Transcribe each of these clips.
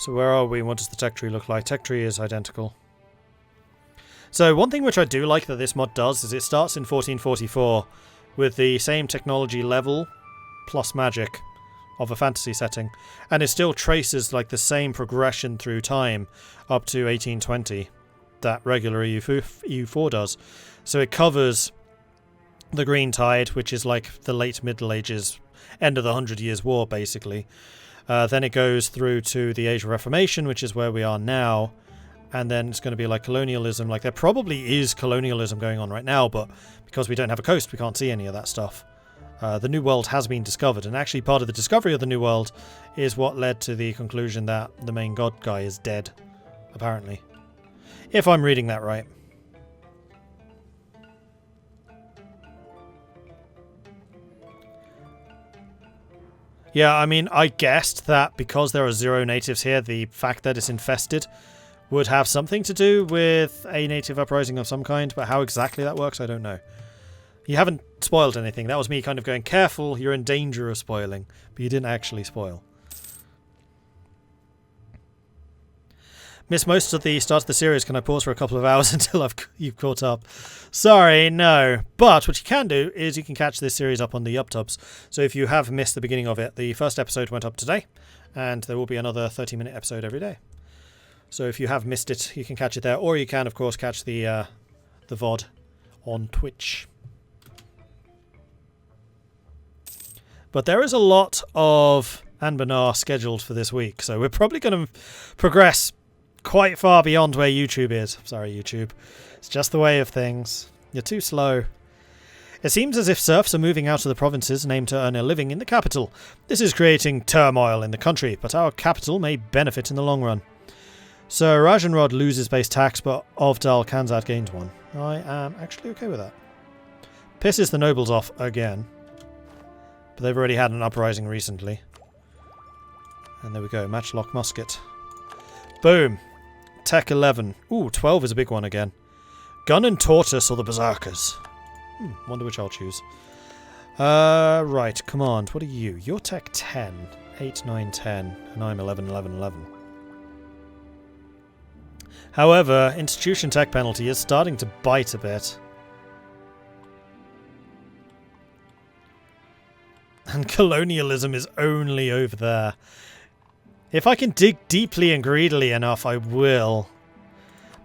So where are we? What does the tech tree look like? Tech tree is identical. So one thing which I do like that this mod does is it starts in 1444 with the same technology level plus magic of a fantasy setting, and it still traces like the same progression through time up to 1820 that regular EU4 does. So it covers the Greentide, which is like the late Middle Ages, end of the 100 Years' War basically. Then it goes through to the Age of Reformation, which is where we are now, and then it's going to be like colonialism. Like there probably is colonialism going on right now, but because we don't have a coast we can't see any of that stuff. The New World has been discovered, and actually part of the discovery of the New World is what led to the conclusion that the main god guy is dead, apparently. If I'm reading that right. Yeah, I mean, I guessed that because there are 0 natives here, the fact that it's infested would have something to do with a native uprising of some kind, but how exactly that works, I don't know. You haven't spoiled anything. That was me kind of going, careful, you're in danger of spoiling, but you didn't actually spoil. Missed most of the start of the series. Can I pause for a couple of hours until you've caught up? Sorry, no. But what you can do is you can catch this series up on the UpTubs. So if you have missed the beginning of it, the first episode went up today, and there will be another 30-minute episode every day. So if you have missed it, you can catch it there, or you can, of course, catch the VOD on Twitch. But there is a lot of Anbennar scheduled for this week, so we're probably going to progress quite far beyond where YouTube is. Sorry, YouTube. It's just the way of things. You're too slow. It seems as if serfs are moving out of the provinces and aim to earn a living in the capital. This is creating turmoil in the country, but our capital may benefit in the long run. Sir Rajanrod loses base tax, but Ovdal Kanzon gains one. I am actually okay with that. Pisses the nobles off again. But they've already had an uprising recently. And there we go, matchlock musket. Boom. Tech 11. Ooh, 12 is a big one again. Gun and Tortoise or the Berserkers? Wonder which I'll choose. Right, command. What are you? You're Tech 10. 8, 9, 10. And I'm 11, 11, 11. However, Institution Tech penalty is starting to bite a bit. And colonialism is only over there. If I can dig deeply and greedily enough, I will.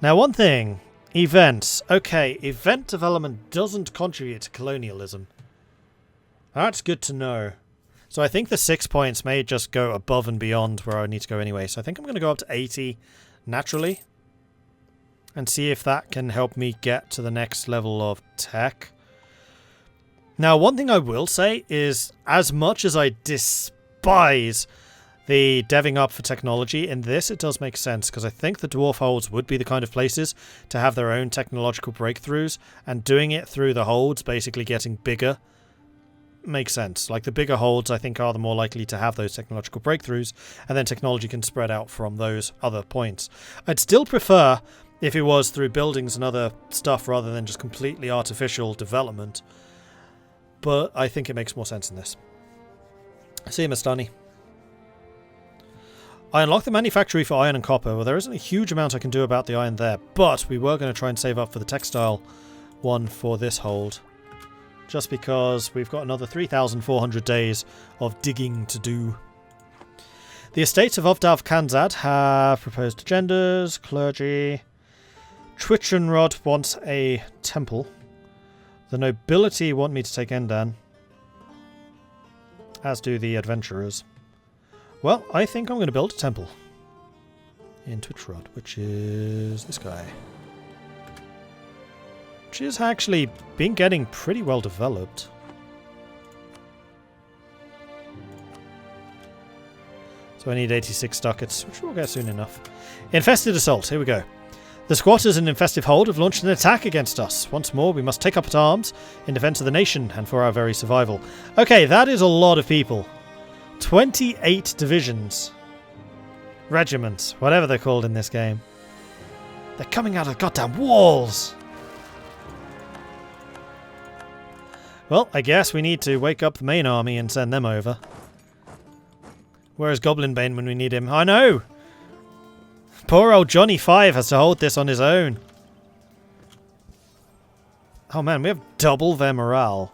Now, one thing. Events. Okay, event development doesn't contribute to colonialism. That's good to know. So I think the 6 points may just go above and beyond where I need to go anyway. So I think I'm going to go up to 80 naturally. And see if that can help me get to the next level of tech. Now, one thing I will say is, as much as I despise the deving up for technology, in this it does make sense, because I think the dwarf holds would be the kind of places to have their own technological breakthroughs, and doing it through the holds, basically getting bigger, makes sense. Like, the bigger holds, I think, are the more likely to have those technological breakthroughs, and then technology can spread out from those other points. I'd still prefer if it was through buildings and other stuff rather than just completely artificial development, but I think it makes more sense in this. See you, Mastani. I unlocked the manufactory for iron and copper. Well, there isn't a huge amount I can do about the iron there, but we were going to try and save up for the textile one for this hold. Just because we've got another 3,400 days of digging to do. The estates of Ovdal Kanzon have proposed agendas, clergy. Twitchenrod wants a temple. The nobility want me to take Endan. As do the adventurers. Well, I think I'm going to build a temple in Twitchenrod, which is this guy. Which has actually been getting pretty well developed. So I need 86 ducats, which we'll get soon enough. Infested assault, here we go. The squatters in infestive hold have launched an attack against us. Once more, we must take up arms in defense of the nation and for our very survival. Okay, that is a lot of people. 28 divisions. Regiments, whatever they're called in this game. They're coming out of goddamn walls! Well, I guess we need to wake up the main army and send them over. Where is Goblin Bane when we need him? I know! Poor old Johnny 5 has to hold this on his own. Oh man, we have double their morale.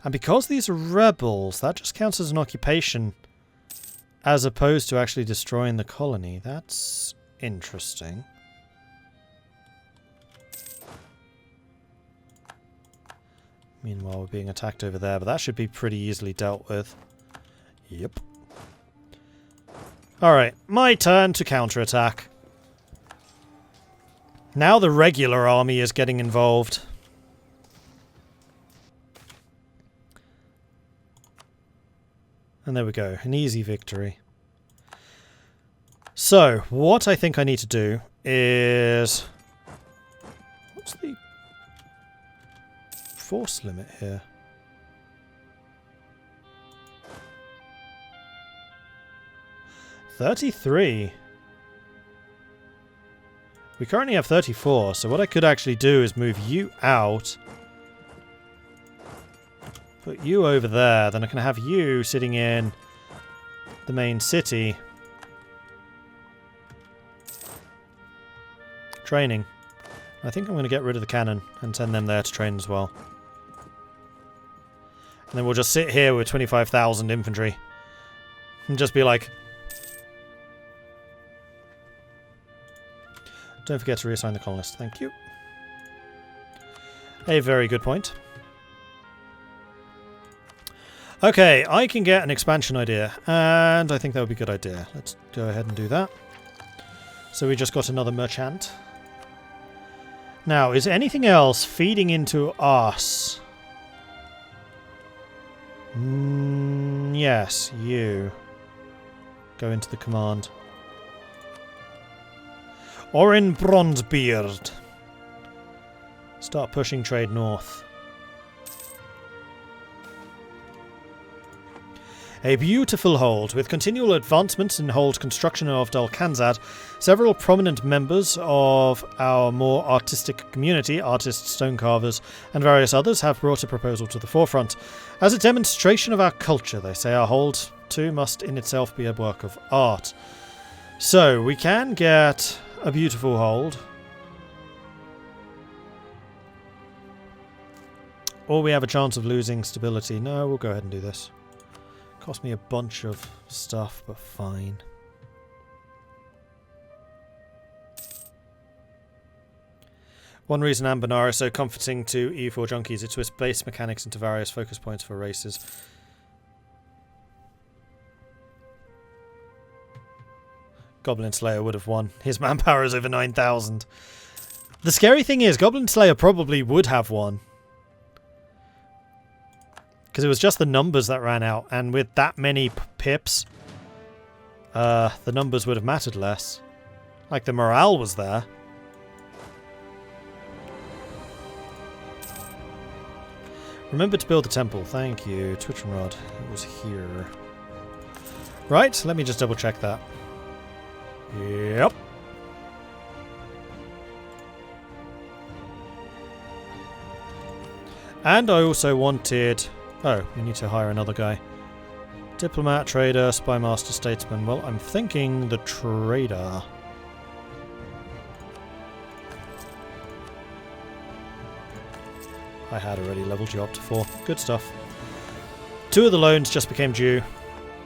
And because these are rebels, that just counts as an occupation as opposed to actually destroying the colony. That's interesting. Meanwhile, we're being attacked over there, but that should be pretty easily dealt with. Yep. Alright, my turn to counterattack. Now the regular army is getting involved. And there we go, an easy victory. So, what I think I need to do is... What's the force limit here? $33. We currently have 34, so what I could actually do is move you out. Put you over there, then I can have you sitting in the main city. Training. I think I'm going to get rid of the cannon and send them there to train as well. And then we'll just sit here with 25,000 infantry. And just be like... Don't forget to reassign the colonists. Thank you. A very good point. Okay, I can get an expansion idea, and I think that would be a good idea. Let's go ahead and do that. So we just got another merchant. Now, is anything else feeding into us? Yes, you. Go into the command. Orin Bronzebeard. Start pushing trade north. A beautiful hold. With continual advancements in hold construction of Ovdal Kanzad, several prominent members of our more artistic community, artists, stonecarvers, and various others, have brought a proposal to the forefront. As a demonstration of our culture, they say our hold, too, must in itself be a work of art. So, we can get a beautiful hold. Or we have a chance of losing stability. No, we'll go ahead and do this. Cost me a bunch of stuff, but fine. One reason Anbennar is so comforting to EU4 junkies, it twists base mechanics into various focus points for races. Goblin Slayer would have won. His manpower is over 9,000. The scary thing is, Goblin Slayer probably would have won. Because it was just the numbers that ran out, and with that many pips, the numbers would have mattered less. Like, the morale was there. Remember to build the temple. Thank you. Twitch and Rod. It was here. Right, let me just double check that. Yep. And I also wanted... Oh, we need to hire another guy. Diplomat, trader, spy master, statesman. Well, I'm thinking the trader. I had already leveled you up to 4. Good stuff. 2 of the loans just became due.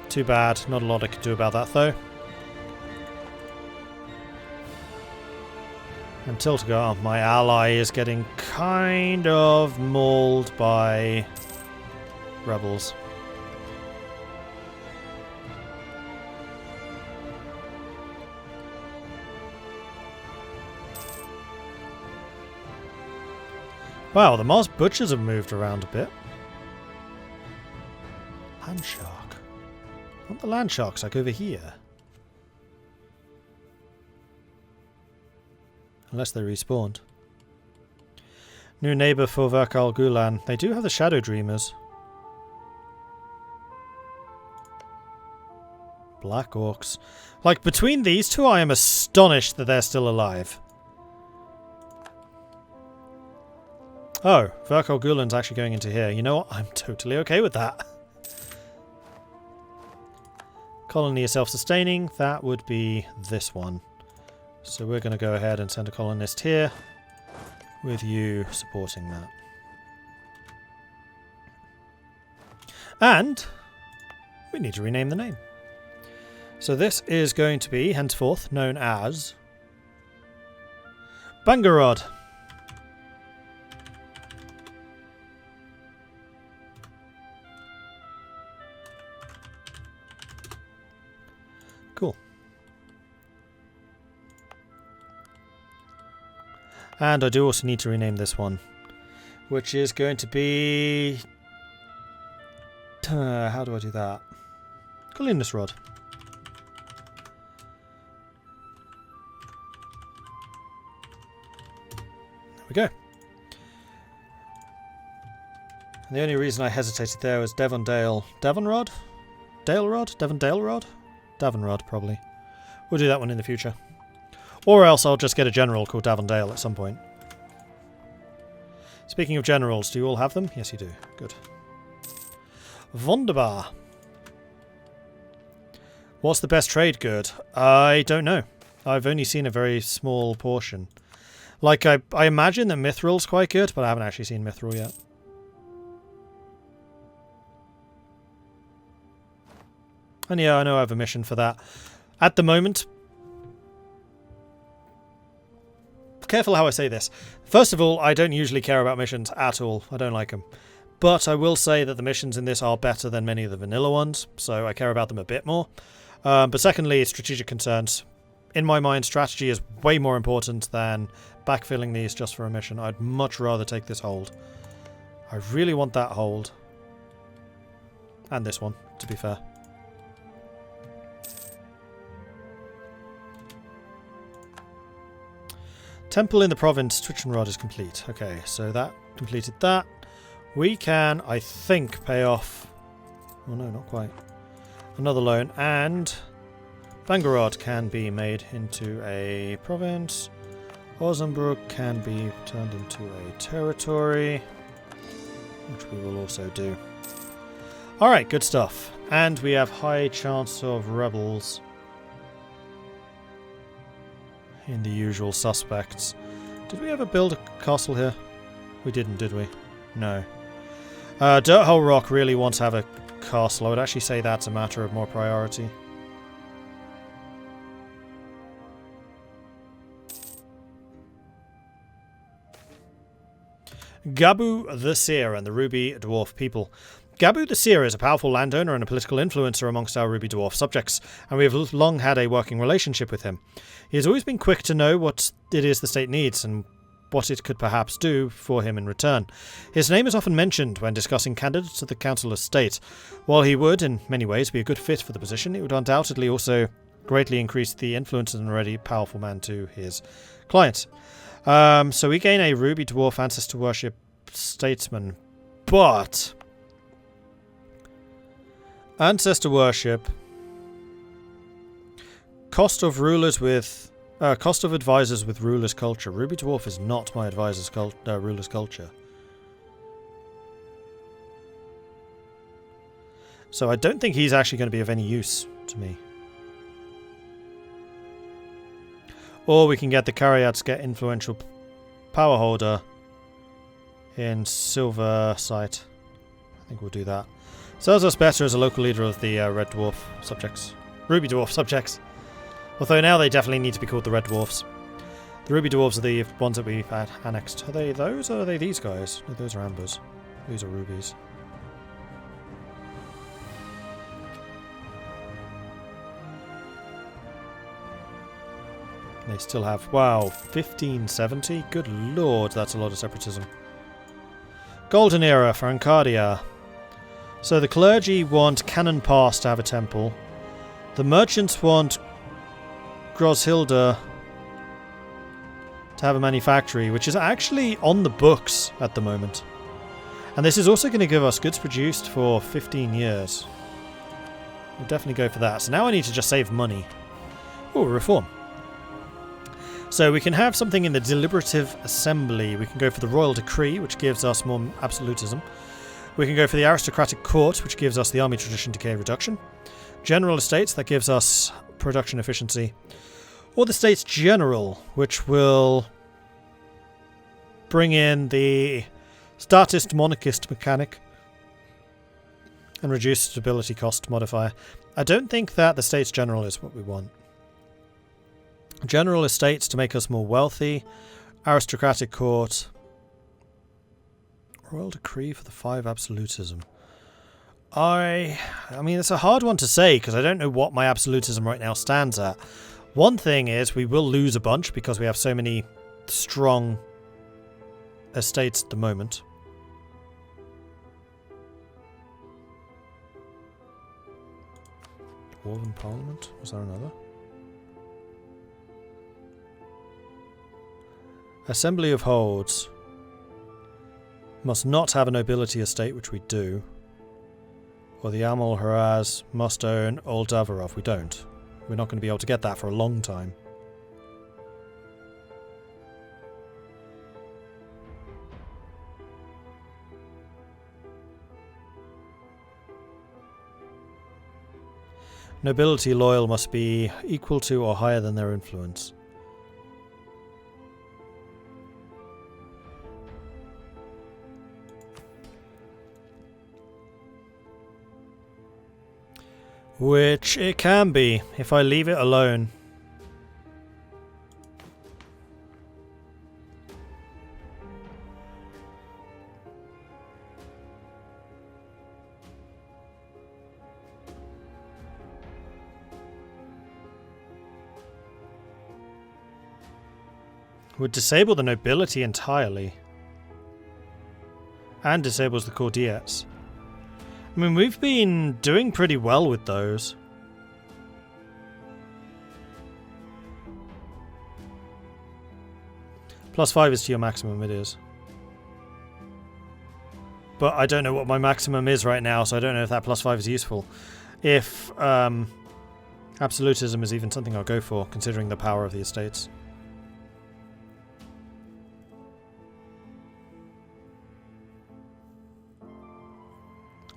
Too bad. Not a lot I could do about that, though. Until to go, oh, my ally is getting kind of mauled by rebels. Wow, the Mars Butchers have moved around a bit. Land Shark. Aren't the Land Sharks like over here? Unless they respawned. New neighbour for Verkal Gulan. They do have the Shadow Dreamers. Black Orcs. Like, between these two, I am astonished that they're still alive. Oh, Verkol Gulen's actually going into here. You know what? I'm totally okay with that. Colony is self-sustaining. That would be this one. So we're going to go ahead and send a colonist here, with you supporting that. And we need to rename the name. So this is going to be henceforth known as Bangarod. Cool. And I do also need to rename this one, which is going to be... how do I do that? Colinus Rod. There we go. And the only reason I hesitated there was Devondale. Devonrod? Dale Rod? Devondale Rod? Davonrod, probably. We'll do that one in the future. Or else I'll just get a general called Davondale at some point. Speaking of generals, do you all have them? Yes, you do. Good. Wunderbar. What's the best trade good? I don't know. I've only seen a very small portion. Like, I imagine that Mithril's quite good, but I haven't actually seen Mithril yet. And yeah, I know I have a mission for that. At the moment... Careful how I say this. First of all, I don't usually care about missions at all. I don't like them. But I will say that the missions in this are better than many of the vanilla ones, so I care about them a bit more. But secondly, strategic concerns. In my mind, strategy is way more important than backfilling these just for a mission. I'd much rather take this hold. I really want that hold. And this one, to be fair. Temple in the province, Twitchenrod is complete. Okay, so that completed that. We can, I think, pay off... Oh no, not quite. Another loan, and... Bangarod can be made into a province. Ozenbrook can be turned into a territory, which we will also do. Alright, good stuff. And we have high chance of rebels in the usual suspects. Did we ever build a castle here? We didn't, did we? No. Dirt Hole Rock really wants to have a castle. I would actually say that's a matter of more priority. Gabu the Seer and the Ruby Dwarf people. Gabu the Seer is a powerful landowner and a political influencer amongst our Ruby Dwarf subjects, and we have long had a working relationship with him. He has always been quick to know what it is the state needs, and what it could perhaps do for him in return. His name is often mentioned when discussing candidates to the Council of State. While he would, in many ways, be a good fit for the position, it would undoubtedly also greatly increase the influence of an already powerful man to his clients. So we gain a Ruby Dwarf Ancestor Worship Statesman, but... Ancestor Worship... Cost of rulers with... cost of advisors with ruler's culture. Ruby Dwarf is not my advisor's ruler's culture. So I don't think he's actually going to be of any use to me. Or we can get the Cariats get influential power holder in Silver Sight. I think we'll do that. Serves us better as a local leader of the Red Dwarf subjects. Ruby Dwarf subjects. Although now they definitely need to be called the Red Dwarfs. The Ruby Dwarves are the ones that we've annexed. Are they those or are they these guys? No, those are Ambers. These are Rubies. They still have... Wow, 1570? Good lord, that's a lot of separatism. Golden Era for Ancardia. So the clergy want Cannon Pass to have a temple. The merchants want Groshilda to have a manufactory, which is actually on the books at the moment. And this is also going to give us goods produced for 15 years. We'll definitely go for that. So now I need to just save money. Oh, reform. So we can have something in the deliberative assembly. We can go for the royal decree, which gives us more absolutism. We can go for the aristocratic court, which gives us the army tradition decay reduction. General estates, that gives us production efficiency. Or the States General, which will bring in the statist monarchist mechanic and reduce stability cost modifier. I don't think that the States General is what we want. General estates to make us more wealthy. Aristocratic court. Royal decree for the 5 absolutism. I mean, it's a hard one to say because I don't know what my absolutism right now stands at. One thing is we will lose a bunch because we have so many strong estates at the moment. Dwarven Parliament? Was there another? Assembly of Holds. Must not have a nobility estate, which we do. Or the Amal Haraz must own Old Davarov. We don't. We're not going to be able to get that for a long time. Nobility loyal must be equal to or higher than their influence. Which it can be, if I leave it alone. Would disable the nobility entirely. And disables the courtiers. I mean, we've been doing pretty well with those. +5 is to your maximum, it is. But I don't know what my maximum is right now, so I don't know if that +5 is useful. If absolutism is even something I'll go for, considering the power of the estates.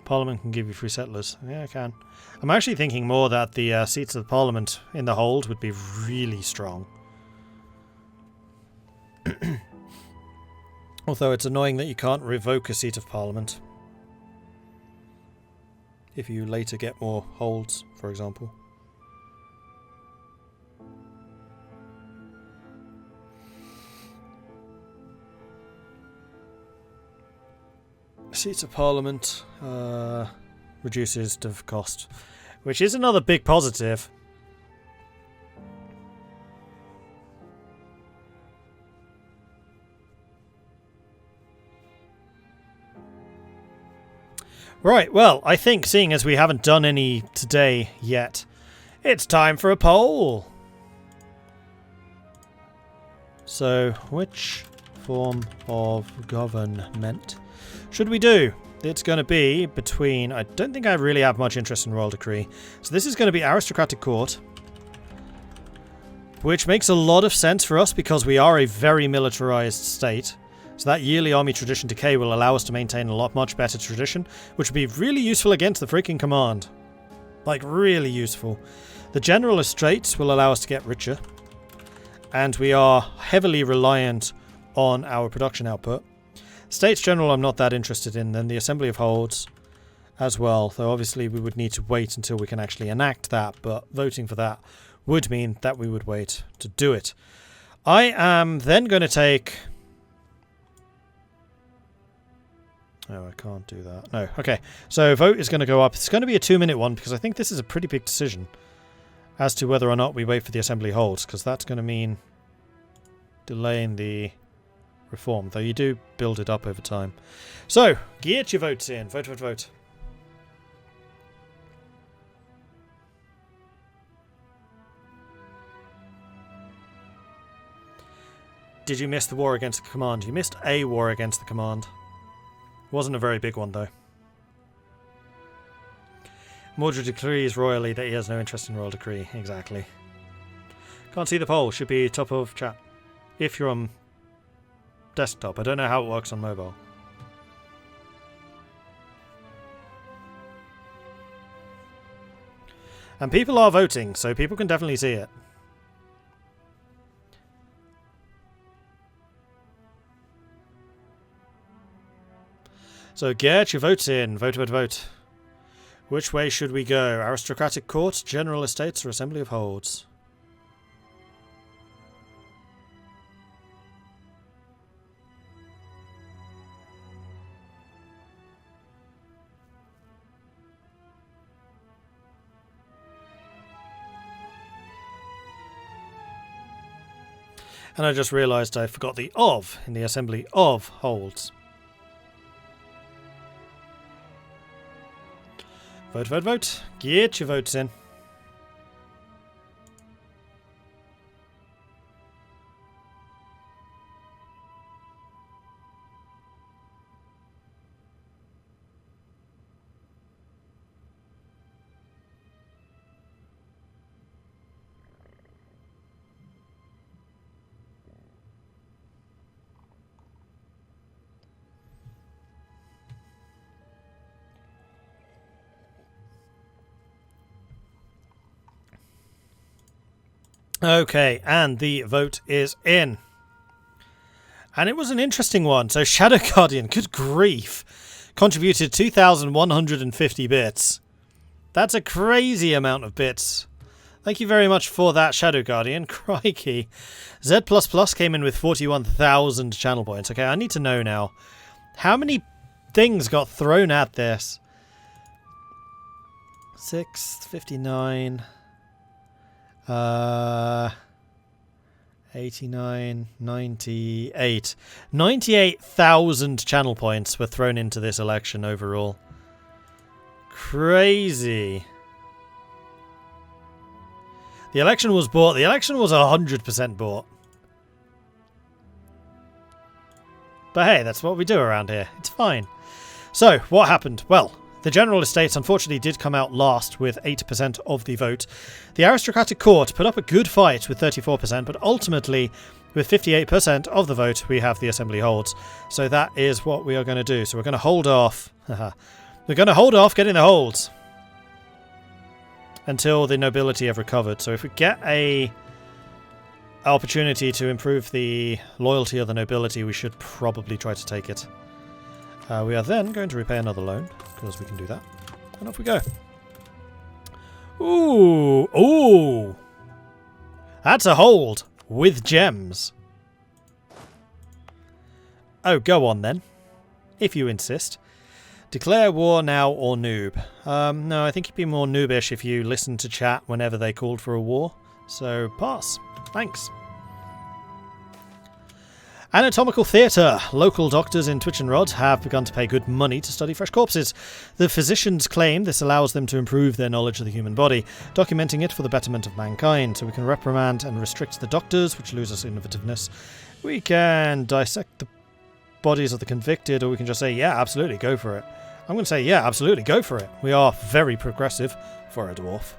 Parliament can give you free settlers. Yeah, I can. I'm actually thinking more that the seats of the Parliament in the hold would be really strong. Although it's annoying that you can't revoke a seat of Parliament. If you later get more holds, for example. Seats of Parliament reduces the cost, which is another big positive. Right, well, I think seeing as we haven't done any today yet, it's time for a poll. So, which form of government should we do? It's going to be between... I don't think I really have much interest in Royal Decree. So this is going to be Aristocratic Court. Which makes a lot of sense for us because we are a very militarized state. So that yearly army tradition decay will allow us to maintain a much better tradition. Which would be really useful against the freaking command. Like, really useful. The general estates will allow us to get richer. And we are heavily reliant on our production output. States General I'm not that interested in, then the Assembly of Holds as well, though obviously we would need to wait until we can actually enact that, but voting for that would mean that we would wait to do it. I am then going to take... Oh, I can't do that. No, okay. So vote is going to go up. It's going to be a 2-minute one because I think this is a pretty big decision as to whether or not we wait for the Assembly Holds, because that's going to mean delaying the... reform, though you do build it up over time. So, get your votes in. Vote, vote, vote. Did you miss the war against the command? You missed a war against the command. Wasn't a very big one, though. Mordred decrees royally that he has no interest in royal decree. Exactly. Can't see the poll. Should be top of chat. If you're on desktop. I don't know how it works on mobile. And people are voting, so people can definitely see it. So get your votes in. Vote, vote, vote. Which way should we go? Aristocratic court, general estates, or assembly of holds? And I just realised I forgot the of in the assembly of holds. Vote, vote, vote. Get your votes in. Okay, and the vote is in. And it was an interesting one. So Shadow Guardian, good grief, contributed 2,150 bits. That's a crazy amount of bits. Thank you very much for that, Shadow Guardian. Crikey. Z++ came in with 41,000 channel points. Okay, I need to know now. How many things got thrown at this? 6, 59... 89, 98. 98,000 channel points were thrown into this election overall. Crazy. The election was bought. The election was 100% bought. But hey, that's what we do around here. It's fine. So, what happened? Well, the general estates unfortunately did come out last with 8% of the vote. The aristocratic court put up a good fight with 34%, but ultimately, with 58% of the vote, we have the assembly holds. So that is what we are going to do. So we're going to hold off. We're going to hold off getting the holds until the nobility have recovered. So if we get a opportunity to improve the loyalty of the nobility, we should probably try to take it. We are then going to repay another loan, because we can do that. And off we go. Ooh! Ooh! That's a hold! With gems. Oh, go on then. If you insist. Declare war now or noob. No, I think you'd be more noobish if you listened to chat whenever they called for a war. So, pass. Thanks. Anatomical theatre. Local doctors in Twitchenrod have begun to pay good money to study fresh corpses. The physicians claim this allows them to improve their knowledge of the human body, documenting it for the betterment of mankind. So we can reprimand and restrict the doctors, which loses innovativeness. We can dissect the bodies of the convicted, or we can just say, yeah, absolutely, go for it. I'm going to say, yeah, absolutely, go for it. We are very progressive for a dwarf.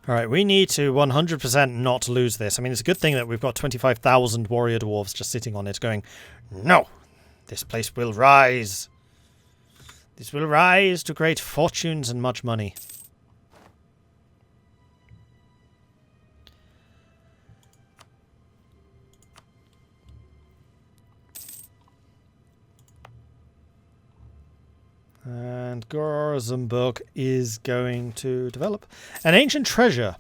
Alright, we need to 100% not lose this. I mean, it's a good thing that we've got 25,000 warrior dwarves just sitting on it going, no, this place will rise. This will rise to great fortunes and much money. And Gorzenburg is going to develop an ancient treasure.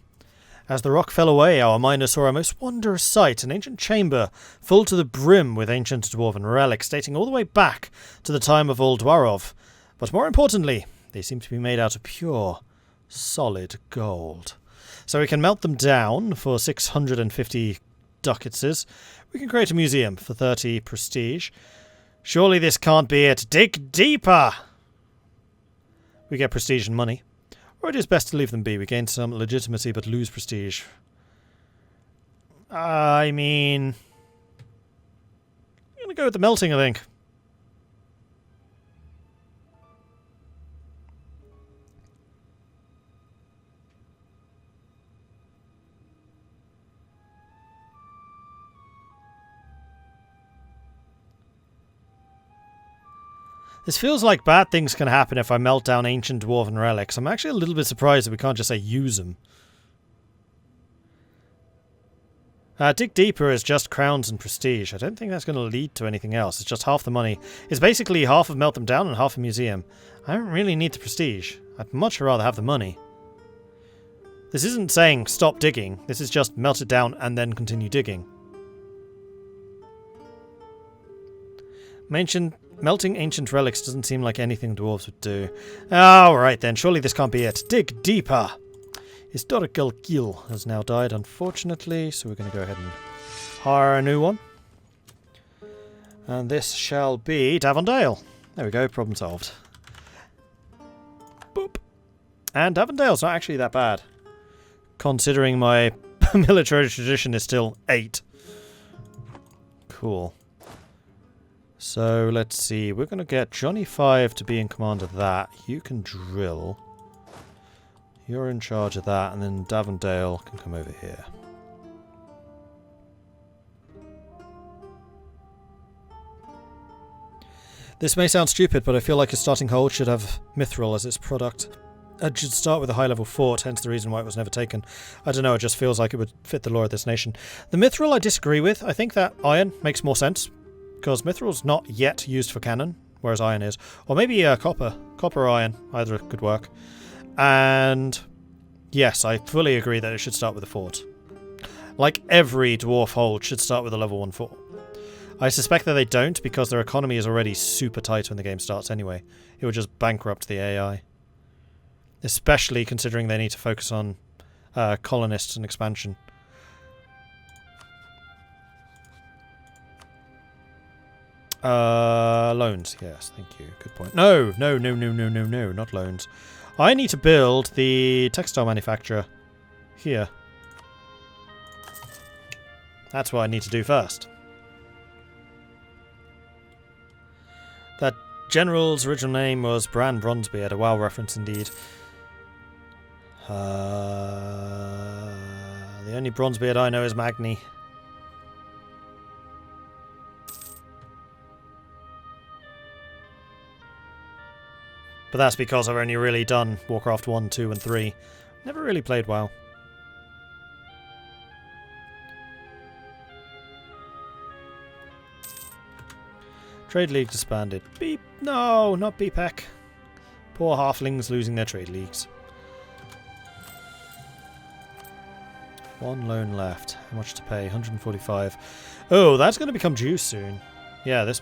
As the rock fell away, our miners saw a most wondrous sight, an ancient chamber full to the brim with ancient dwarven relics dating all the way back to the time of old Dwarov. But more importantly, they seem to be made out of pure, solid gold. So we can melt them down for 650 ducatses. We can create a museum for 30 prestige. Surely this can't be it. Dig deeper! We get prestige and money. Or it is best to leave them be. We gain some legitimacy but lose prestige. I mean, going to go with the melting, I think. This feels like bad things can happen if I melt down ancient dwarven relics. I'm actually a little bit surprised that we can't just say use them. Dig deeper is just crowns and prestige. I don't think that's going to lead to anything else. It's just half the money. It's basically half of melt them down and half a museum. I don't really need the prestige. I'd much rather have the money. This isn't saying stop digging. This is just melt it down and then continue digging. Melting ancient relics doesn't seem like anything dwarves would do. Alright then, surely this can't be it. Dig deeper! Historical Kill has now died, unfortunately, so we're going to go ahead and hire a new one. And this shall be Davondale. There we go, problem solved. Boop. And Davondale's not actually that bad, considering my military tradition is still 8. Cool. So, let's see. We're going to get Johnny 5 to be in command of that. You can drill. You're in charge of that, and then Davondale can come over here. This may sound stupid, but I feel like a starting hold should have Mithril as its product. It should start with a high-level fort, hence the reason why it was never taken. I don't know, it just feels like it would fit the lore of this nation. The Mithril I disagree with. I think that iron makes more sense, because Mithril's not yet used for cannon, whereas iron is. Or maybe copper. Copper or iron. Either could work. And yes, I fully agree that it should start with a fort. Like every dwarf hold should start with a level 1 fort. I suspect that they don't because their economy is already super tight when the game starts anyway. It would just bankrupt the AI. Especially considering they need to focus on colonists and expansion. Loans, yes, thank you. Good point. No, not loans. I need to build the textile manufacturer here. That's what I need to do first. That general's original name was Bran Bronzebeard, a WoW reference indeed. The only Bronzebeard I know is Magni. But that's because I've only really done Warcraft 1, 2 and 3. Never really played WoW. Trade League disbanded. Beep. No, not BPEC. Poor halflings losing their trade leagues. 1 loan left. How much to pay? 145. Oh, that's going to become due soon. Yeah, this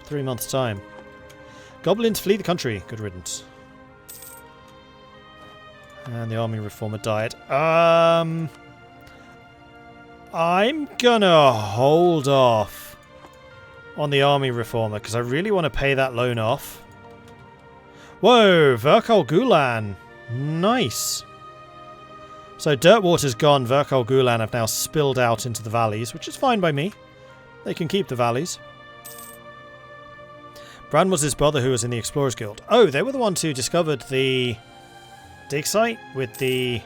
3 months' time. Goblins flee the country. Good riddance. And the army reformer died. I'm gonna hold off on the army reformer because I really want to pay that loan off. Whoa, Virkal Gulan. Nice. So Dirtwater's gone. Virkal Gulan have now spilled out into the valleys, which is fine by me. They can keep the valleys. Bran was his brother who was in the Explorers Guild. Oh, they were the ones who discovered the dig site with the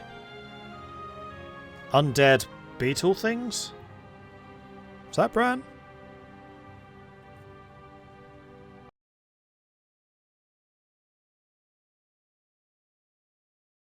undead beetle things? Was that Bran?